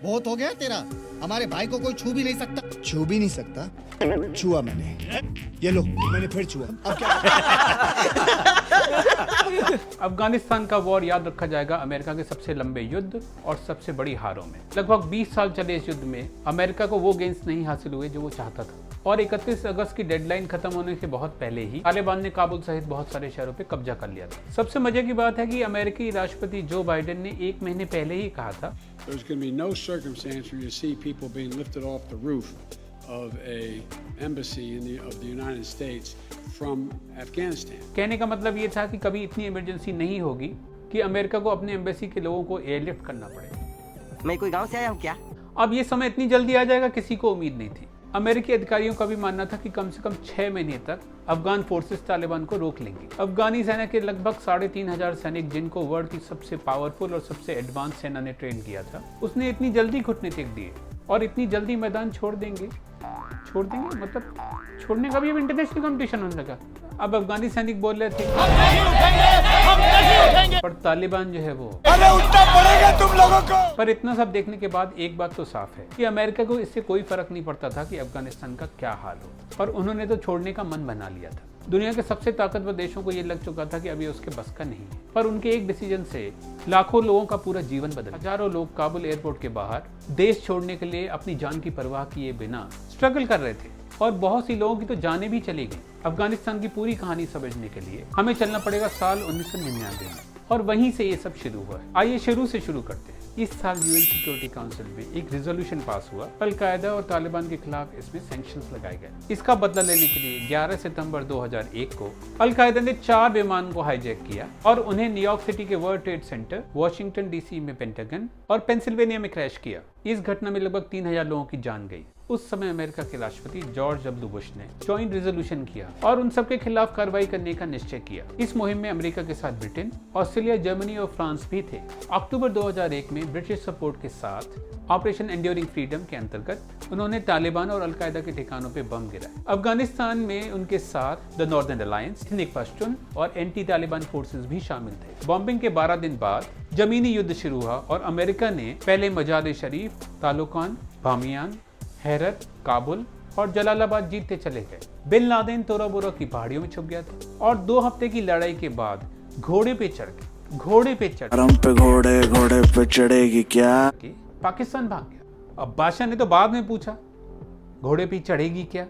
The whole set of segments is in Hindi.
बहुत हो गया तेरा। हमारे भाई को कोई छू भी नहीं सकता। छू भी नहीं सकता? छुआ मैंने। ये लो, मैंने फिर छुआ। अब क्या? अफगानिस्तान का वॉर याद रखा जाएगा अमेरिका के सबसे लंबे युद्ध और सबसे बड़ी हारों में। लगभग 20 साल चले इस युद्ध में अमेरिका को वो गेंस नहीं हासिल हुए जो वो चाहता था, और 31 अगस्त की डेडलाइन खत्म होने के बहुत पहले ही तालिबान ने काबुल सहित बहुत सारे शहरों पे कब्जा कर लिया था। सबसे मजे की बात है कि अमेरिकी राष्ट्रपति जो बाइडेन ने 1 महीने पहले ही कहा था, There's going to be no circumstance where you see people being lifted off the roof of a embassy of the United States from Afghanistan. कहने का मतलब ये था कि कभी इतनी इमरजेंसी नहीं होगी कि अमेरिका को अपने एम्बेसी के लोगों को एयरलिफ्ट करना पड़े। मैं कोई गांव से आया हूँ क्या? अब ये समय इतनी जल्दी आ जाएगा किसी को उम्मीद नहीं थी। अमेरिकी अधिकारियों का भी मानना था कि कम से कम 6 महीने तक अफगान फोर्सेस तालिबान को रोक लेंगी। अफगानी सेना के लगभग 3,500 सैनिक, जिनको वर्ल्ड की सबसे पावरफुल और सबसे एडवांस सेना ने ट्रेन किया था, उसने इतनी जल्दी घुटने टेक दिए और इतनी जल्दी मैदान छोड़ देंगे मतलब छोड़ने का भी अब इंटरनेशनल कंपटीशन होने लगा। अब अफगानी सैनिक बोल रहे थे पर तालिबान जो है वो उठना पड़ेगा तुम लोगों को। पर इतना सब देखने के बाद एक बात तो साफ है कि अमेरिका को इससे कोई फर्क नहीं पड़ता था कि अफगानिस्तान का क्या हाल हो, और उन्होंने तो छोड़ने का मन बना लिया था। दुनिया के सबसे ताकतवर देशों को यह लग चुका था कि अभी उसके बस का नहीं है, पर उनके एक डिसीजन से लाखों लोगों का पूरा जीवन बदला। हजारों लोग काबुल एयरपोर्ट के बाहर देश छोड़ने के लिए अपनी जान की परवाह किए बिना स्ट्रगल कर रहे थे, और बहुत सी लोगों की तो जानें भी चली गई। अफगानिस्तान की पूरी कहानी समझने के लिए हमें चलना पड़ेगा साल 1999 में, और वहीं से ये सब शुरू हुआ है। आइए शुरू से शुरू करते हैं। इस साल यूएन सिक्योरिटी काउंसिल में एक रेजोल्यूशन पास हुआ। अल-कायदा और तालिबान के खिलाफ इसमें सैंक्शंस लगाए गए। इसका बदला लेने के लिए 11 सितंबर 2001 को अल-कायदा ने 4 विमान को हाईजैक किया और उन्हें न्यूयॉर्क सिटी के world trade centre, Washington DC में पेंटागन और पेंसिल्वेनिया में क्रैश किया। इस घटना में लगभग 3,000 लोगों की जान गई। उस समय अमेरिका के राष्ट्रपति जॉर्ज डब्ल्यू बुश ने जॉइंट रेजोल्यूशन किया और उन सबके खिलाफ कार्रवाई करने का निश्चय किया। इस मुहिम में अमेरिका के साथ ब्रिटेन, ऑस्ट्रेलिया, जर्मनी और फ्रांस भी थे। अक्टूबर 2001 में ब्रिटिश सपोर्ट के साथ ऑपरेशन एंड्योरिंग फ्रीडम के अंतर्गत उन्होंने तालिबान और अल-कायदा के ठिकानों पे बम गिराए। अफगानिस्तान में उनके साथ the northern alliance, ethnic Pashtun और एंटी तालिबान फोर्सेस भी शामिल थे। बॉम्बिंग के 12 दिन बाद जमीनी युद्ध शुरू हुआ और अमेरिका ने पहले मजार-ए-शरीफ, तालोकान, बामियान, हेरत, काबुल और जलालाबाद जीतते चले गए। बिन लादेन तोरा बोरा की पहाड़ियों में छुप गया था और 2 हफ्ते की लड़ाई के बाद घोड़े पे चढ़ घोड़े पे चढ़ेगी क्या? पाकिस्तान भाग गया। अब बादशाह ने तो बाद में पूछा घोड़े पे चढ़ेगी क्या,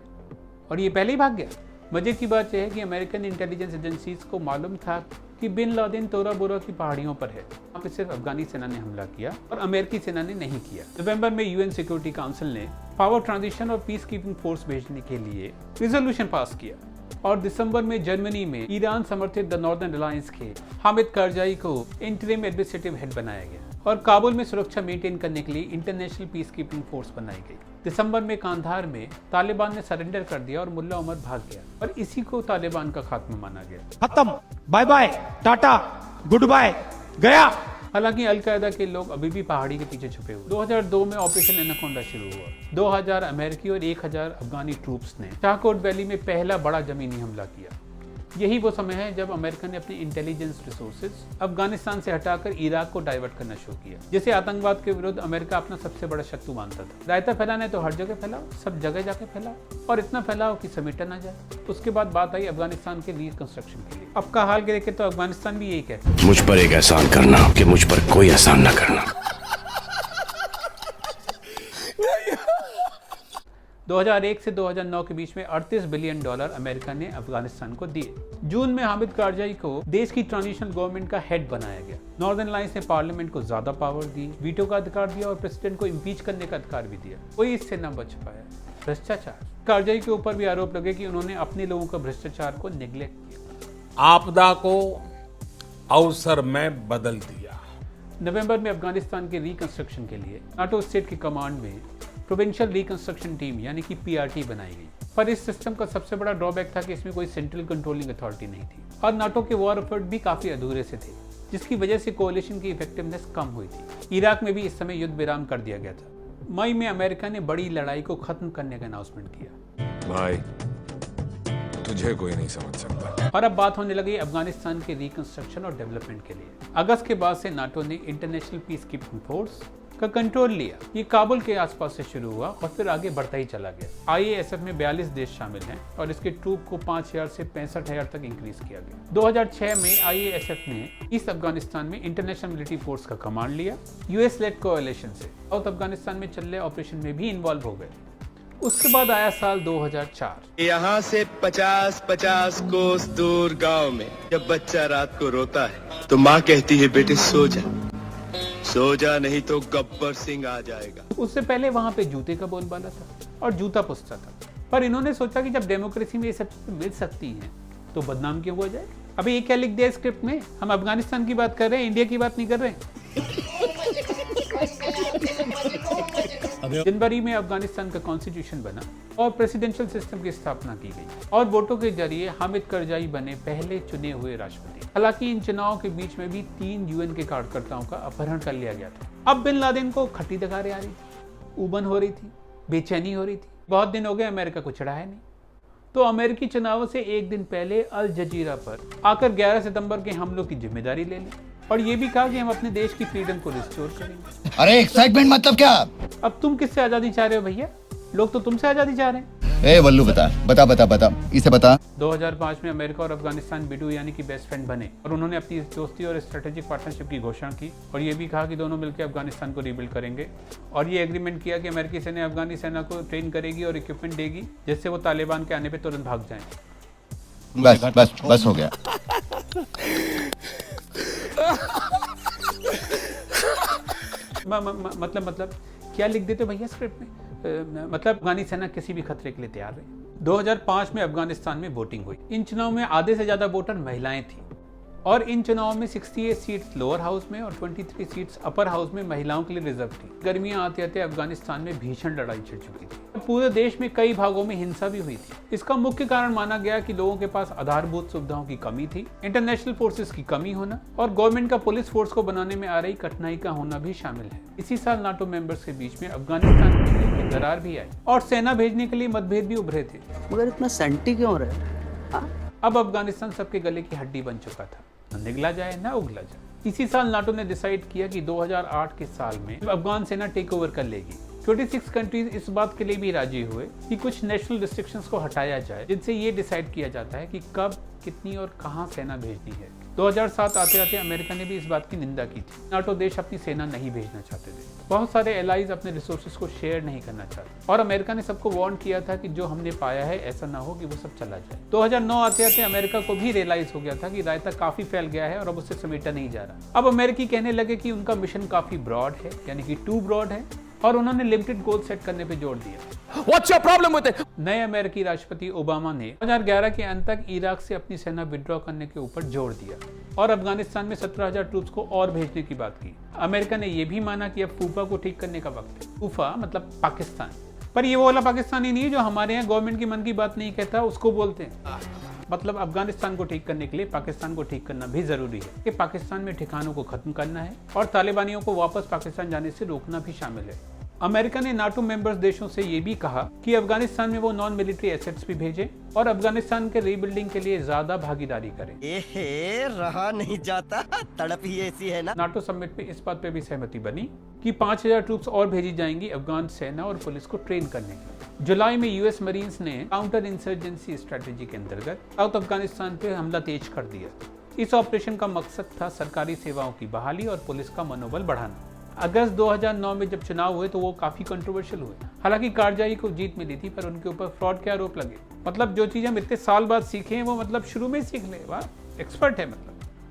और ये पहले ही भाग गया। मजे की बात यह है कि अमेरिकन इंटेलिजेंस एजेंसीज को मालूम था कि बिन लादेन तोरा बोरा की पहाड़ियों पर है। यहाँ पे सिर्फ अफगानी सेना ने हमला किया और अमेरिकी सेना ने नहीं किया। नवंबर में यूएन सिक्योरिटी काउंसिल ने पावर ट्रांजिशन और पीस कीपिंग फोर्स भेजने के लिए रिजोल्यूशन पास किया, और दिसंबर में जर्मनी में ईरान समर्थित द नॉर्दर्न अलायंस के हामिद कारजाई को इंटरिम एडमिनिस्ट्रेटिव हेड बनाया गया, और काबुल में सुरक्षा मेंटेन करने के लिए इंटरनेशनल पीस कीपिंग फोर्स बनाई गई। दिसंबर में कांधार में तालिबान ने सरेंडर कर दिया और मुल्ला उमर भाग गया, और इसी को तालिबान का खात्मा माना गया। खत्म, bye bye, tata, goodbye, गया। हालांकि अल-कायदा के लोग अभी भी पहाड़ी के पीछे छुपे हुए। 2002 में ऑपरेशन एनाकोंडा शुरू हुआ। 2000 अमेरिकी और 1000 अफगानी ट्रूप्स ने शाहकोट वैली में पहला बड़ा जमीनी हमला किया। यही वो समय है जब अमेरिका ने अपनी इंटेलिजेंस रिसोर्सेज अफगानिस्तान से हटाकर इराक को डाइवर्ट करना शुरू किया, जिसे आतंकवाद के विरुद्ध अमेरिका अपना सबसे बड़ा शत्रु मानता था। रायता फैलाना है तो हर जगह फैलाओ, सब जगह जाके फैलाओ, और इतना फैलाओ कि समेटा ना जाए। उसके बाद बात आई अफगानिस्तान के रिकंस्ट्रक्शन के लिए। अब का हाल के देखे तो अफगानिस्तान भी यही कहता है, मुझ पर एक एहसान करना कि मुझ पर कोई एहसान न करना। 2001 से 2009 के बीच में $38 बिलियन अमेरिका ने अफगानिस्तान को दिए। जून में हामिद कारजाई को देश की ट्रांजिशनल गवर्नमेंट का हेड बनाया गया। नॉर्दर्न अलायंस ने पार्लियामेंट को ज्यादा पावर दी, वीटो का अधिकार दिया और प्रेसिडेंट को इम्पीच करने का अधिकार भी दिया। कोई इससे न बच पाया। भ्रष्टाचार। कारजाई के ऊपर भी आरोप लगे कि उन्होंने अपने लोगों का भ्रष्टाचार को निगलेक्ट किया। आपदा को अवसर में बदल दिया। नवंबर में अफगानिस्तान के रिकंस्ट्रक्शन के लिए नाटो स्टेट की कमांड में प्रोविंशियल रिकंस्ट्रक्शन टीम यानी कि पीआरटी बनाई गई। पर इस सिस्टम का सबसे बड़ा ड्रॉबैक था कि इसमें कोई सेंट्रल कंट्रोलिंग अथॉरिटी नहीं थी, और नाटो के वॉर एफर्ट भी काफी अधूरे से थे, जिसकी वजह से कोalition की इफेक्टिवनेस कम हुई थी। इराक में भी इस समय युद्ध विराम कर दिया गया था। मई में अमेरिका ने बड़ी लड़ाई को खत्म करने का अनाउंसमेंट किया। भाई तुझे कोई नहीं समझ सकता। और अब बात होने लगी अफगानिस्तान के रिकंस्ट्रक्शन और डेवलपमेंट के लिए। अगस्त के बाद से नाटो ने इंटरनेशनल पीस कीपिंग फोर्स का कंट्रोल लिया। ये काबुल के आसपास से शुरू हुआ और फिर आगे बढ़ता ही चला गया। IASF में 42 देश शामिल हैं और इसके ट्रूप को 5000 से 65,000 तक इंक्रीज किया गया। 2006 में IASF ने ईस्ट अफगानिस्तान में इंटरनेशनल मिलिट्री फोर्स का कमांड लिया। US लेड कोएलिशन से साउथ अफगानिस्तान में चल रहे ऑपरेशन में भी इन्वॉल्व हो गए। उसके बाद आया साल 2004। यहाँ से 50-50 कोस दूर गांव में जब बच्चा रात को रोता है तो माँ कहती है बेटे सो जा नहीं तो गब्बर सिंह आ जाएगा। उससे पहले वहां पे जूते का बोलबाला था और जूता पुछता था, पर इन्होंने सोचा कि जब डेमोक्रेसी में ये सब चीजें मिल सकती हैं तो बदनाम क्यों हो जाए। अभी ये क्या लिख दिया स्क्रिप्ट में, हम अफगानिस्तान की बात कर रहे हैं, इंडिया की बात नहीं कर रहे। जनवरी में अफगानिस्तान का कॉन्स्टिट्यूशन बना और प्रेसिडेंशियल सिस्टम की स्थापना की गई और वोटों के जरिए हामिद करजाई बने पहले चुने हुए राष्ट्रपति। हालांकि इन चुनावों के बीच में भी 3 UN के कार्यकर्ताओं का अपहरण कर लिया गया था। अब बिन लादेन को खट्टी दगारें आ रही थी, उबन हो रही थी, बेचैनी हो रही थी। बहुत दिन हो गए अमेरिका को चढ़ाया नहीं, तो अमेरिकी चुनावों से एक दिन पहले अल जजीरा पर आकर 11 सितंबर के हमलों की जिम्मेदारी ले ली और ये भी कहा कि हम अपने देश की फ्रीडम को रिस्टोर करेंगे। अरे एक्साइटमेंट मतलब क्या? अब तुम किससे आजादी चाह रहे हो भैया? लोग तो तुमसे आजादी चाह रहे हैं। ए वल्लू बता इसे बता। 2005 में अमेरिका और अफगानिस्तान बिडू यानी कि बेस्ट फ्रेंड बने और उन्होंने अपनी दोस्ती और स्ट्रेटेजिक पार्टनरशिप की घोषणा की और ये भी कहा कि दोनों मिलकर अफगानिस्तान को रिबिल्ड करेंगे और ये एग्रीमेंट किया कि अमेरिकी सेना अफगानी सेना को ट्रेन करेगी और इक्विपमेंट देगी जिससे वो तालिबान के आने पर तुरंत भाग जाएं। बस हो गया। मतलब क्या लिख देते भैया स्क्रिप्ट में? मतलब अफगानी सेना किसी भी खतरे के लिए तैयार है। 2005 में अफगानिस्तान में वोटिंग हुई। इन चुनाव में आधे से ज्यादा वोटर महिलाएं थी और इन चुनाव में 68 सीट्स लोअर हाउस में और 23 सीट्स अपर हाउस में महिलाओं के लिए रिजर्व थी। गर्मियां आते आते अफगानिस्तान में भीषण लड़ाई छिड़ चुकी थी। पूरे देश में कई भागों में हिंसा भी हुई थी। इसका मुख्य कारण माना गया कि लोगों के पास आधारभूत सुविधाओं की कमी थी, इंटरनेशनल फोर्सेस की कमी होना और गवर्नमेंट का पुलिस फोर्स को बनाने में आ रही कठिनाई का होना भी शामिल है। इसी साल नाटो मेंबर्स के बीच में अफगानिस्तान के लिए दरार भी आई और सेना भेजने के लिए मतभेद भी उभरे थे। मगर इतना सेंटी क्यों रहे? अब अफगानिस्तान सबके गले की हड्डी बन चुका था, न निगला जाए न उगला जाए। इसी साल नाटो ने डिसाइड किया कि 2008 के साल में अफगान सेना टेक ओवर कर लेगी। 26 कंट्रीज इस बात के लिए भी राजी हुए कि कुछ नेशनल रिस्ट्रिक्शंस को हटाया जाए, जिनसे ये डिसाइड किया जाता है कि कब, कितनी और कहां सेना भेजनी है। 2007 आते आते अमेरिका ने भी इस बात की निंदा की थी। नाटो देश अपनी सेना नहीं भेजना चाहते थे। बहुत सारे एलाइज अपने रिसोर्सेज को शेयर नहीं करना चाहते और अमेरिका ने सबको वार्न किया था कि जो हमने पाया है ऐसा ना हो कि वो सब चला जाए। 2009 आते आते अमेरिका को भी रियलाइज हो गया था कि रायता काफी फैल गया है और अब उससे समेटा नहीं जा रहा। अब अमेरिकी कहने लगे कि उनका मिशन काफी ब्रॉड है, यानी कि टू ब्रॉड है और उन्होंने लिमिटेड गोल सेट करने पे जोर दिया। What's your problem with it? नए अमेरिकी राष्ट्रपति ओबामा ने 2011 के अंत तक इराक से अपनी सेना विड्रॉ करने के ऊपर जोर दिया और अफगानिस्तान में 17,000 ट्रूप्स को और भेजने की बात की। अमेरिका ने यह भी माना कि अब फूफा को ठीक करने का वक्त है। फूफा मतलब पाकिस्तान, पर ये वो वाला पाकिस्तानी नहीं है जो हमारे यहाँ गवर्नमेंट की मन की बात नहीं कहता, उसको बोलते हैं। मतलब अफगानिस्तान को ठीक करने के लिए पाकिस्तान को ठीक करना भी जरूरी है कि पाकिस्तान में ठिकानों को खत्म करना है और तालिबानियों को वापस पाकिस्तान जाने से रोकना भी शामिल है। अमेरिका ने नाटो मेंबर्स देशों से ये भी कहा कि अफगानिस्तान में वो नॉन मिलिट्री एसेट्स भी भेजें और अफगानिस्तान के रीबिल्डिंग के लिए ज्यादा भागीदारी करें। रहा नहीं जाता, तड़प ही ऐसी है ना। नाटो समिट में इस बात पे भी सहमति बनी कि 5,000 ट्रूप्स और भेजी जाएंगी अफगान सेना और पुलिस को ट्रेन करने के लिए। जुलाई में US मरीन्स ने काउंटर इंसर्जेंसी स्ट्रेटेजी के अंतर्गत साउथ अफगानिस्तान पे हमला तेज कर दिया। इस ऑपरेशन का मकसद था सरकारी सेवाओं की बहाली और पुलिस का मनोबल बढ़ाना। अगस्त 2009 में जब चुनाव हुए तो वो काफी कंट्रोवर्शियल हुए। हालांकि कारजाई को जीत मिली थी पर उनके ऊपर फ्रॉड के आरोप लगे। मतलब जो चीज हम इतने साल बाद सीखे हैं वो मतलब शुरू में सीख ले, वाह एक्सपर्ट है। मतलब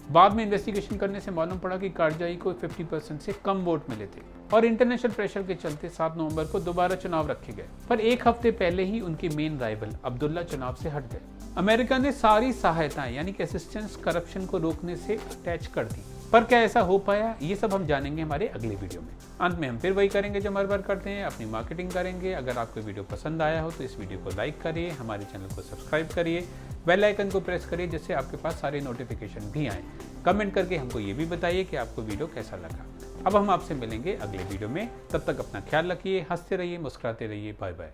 बाद में इन्वेस्टिगेशन करने से मालूम पड़ा कि कारजाई को 50% से कम वोट मिले थे और इंटरनेशनल प्रेशर के चलते 7 नवंबर को दोबारा चुनाव रखे गए। पर एक हफ्ते पहले ही उनके मेन राइवल अब्दुल्ला चुनाव से हट गए। अमेरिका ने सारी सहायताएं यानी कि असिस्टेंस करप्शन को रोकने से अटैच कर दी। पर क्या ऐसा हो पाया, ये सब हम जानेंगे हमारे अगले वीडियो में। अंत में हम फिर वही करेंगे जो हर बार करते हैं, अपनी मार्केटिंग करेंगे। अगर आपको वीडियो पसंद आया हो तो इस वीडियो को लाइक करिए, हमारे चैनल को सब्सक्राइब करिए, बेल आइकन को प्रेस करिए जिससे आपके पास सारे नोटिफिकेशन भी आए। कमेंट करके हमको ये भी बताइए कि आपको वीडियो कैसा लगा। अब हम आपसे मिलेंगे अगले वीडियो में, तब तक अपना ख्याल रखिए, हंसते रहिए, मुस्कुराते रहिए। Bye bye.